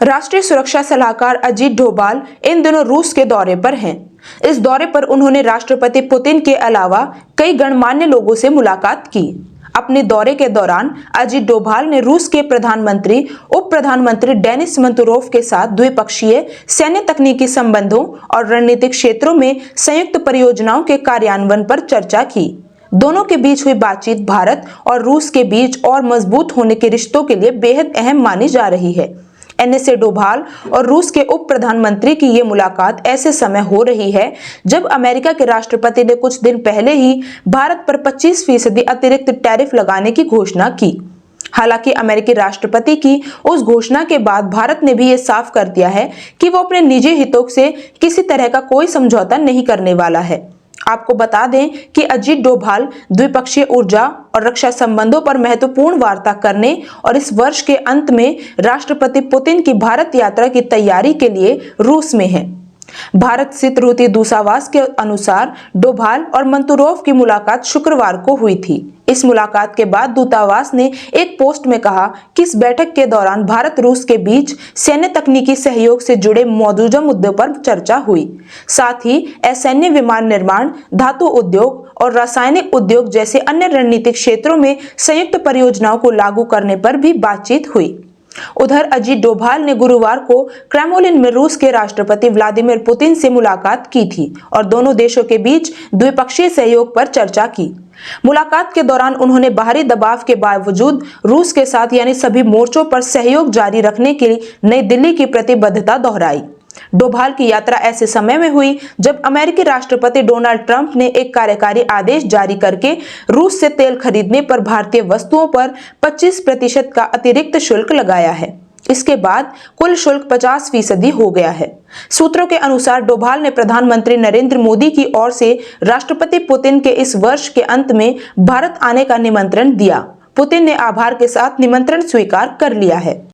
राष्ट्रीय सुरक्षा सलाहकार अजीत डोभाल इन दिनों रूस के दौरे पर हैं। इस दौरे पर उन्होंने राष्ट्रपति पुतिन के अलावा कई गणमान्य लोगों से मुलाकात की। अपने दौरे के दौरान अजीत डोभाल ने रूस के प्रधानमंत्री, उप प्रधानमंत्री डेनिस मंतुरोव के साथ द्विपक्षीय सैन्य तकनीकी संबंधों और रणनीतिक क्षेत्रों में संयुक्त परियोजनाओं के कार्यान्वयन पर चर्चा की। दोनों के बीच हुई बातचीत भारत और रूस के बीच और मजबूत होने के रिश्तों के लिए बेहद अहम मानी जा रही है। एनएसए डोभाल और रूस के उप प्रधानमंत्री की ये मुलाकात ऐसे समय हो रही है जब अमेरिका के राष्ट्रपति ने कुछ दिन पहले ही भारत पर 25% अतिरिक्त टैरिफ लगाने की घोषणा की। हालांकि अमेरिकी राष्ट्रपति की उस घोषणा के बाद भारत ने भी ये साफ कर दिया है कि वो अपने निजी हितों से किसी तरह का कोई समझौता नहीं करने वाला है। आपको बता दें कि अजीत डोभाल द्विपक्षीय ऊर्जा और रक्षा संबंधों पर महत्वपूर्ण वार्ता करने और इस वर्ष के अंत में राष्ट्रपति पुतिन की भारत यात्रा की तैयारी के लिए रूस में हैं। भारत स्थित रूसी दूतावास के अनुसार डोभाल और मंतुरोव की मुलाकात शुक्रवार को हुई थी। इस मुलाकात के बाद दूतावास ने एक पोस्ट में कहा कि इस बैठक के दौरान भारत रूस के बीच सैन्य तकनीकी सहयोग से जुड़े मौजूदा मुद्दों पर चर्चा हुई। साथ ही असैन्य विमान निर्माण, धातु उद्योग और रासायनिक उद्योग जैसे अन्य रणनीतिक क्षेत्रों में संयुक्त परियोजनाओं को लागू करने पर भी बातचीत हुई। उधर अजीत डोभाल ने गुरुवार को क्रेमलिन में रूस के राष्ट्रपति व्लादिमीर पुतिन से मुलाकात की थी और दोनों देशों के बीच द्विपक्षीय सहयोग पर चर्चा की। मुलाकात के दौरान उन्होंने बाहरी दबाव के बावजूद रूस के साथ यानी सभी मोर्चों पर सहयोग जारी रखने के लिए नई दिल्ली की प्रतिबद्धता दोहराई। डोभाल की यात्रा ऐसे समय में हुई जब अमेरिकी राष्ट्रपति डोनाल्ड ट्रंप ने एक कार्यकारी आदेश जारी करके रूस से तेल खरीदने पर भारतीय वस्तुओं पर 25% का अतिरिक्त शुल्क लगाया है। इसके बाद कुल शुल्क 50% हो गया है। सूत्रों के अनुसार डोभाल ने प्रधानमंत्री नरेंद्र मोदी की ओर से राष्ट्रपति पुतिन के इस वर्ष के अंत में भारत आने का निमंत्रण दिया। पुतिन ने आभार के साथ निमंत्रण स्वीकार कर लिया है।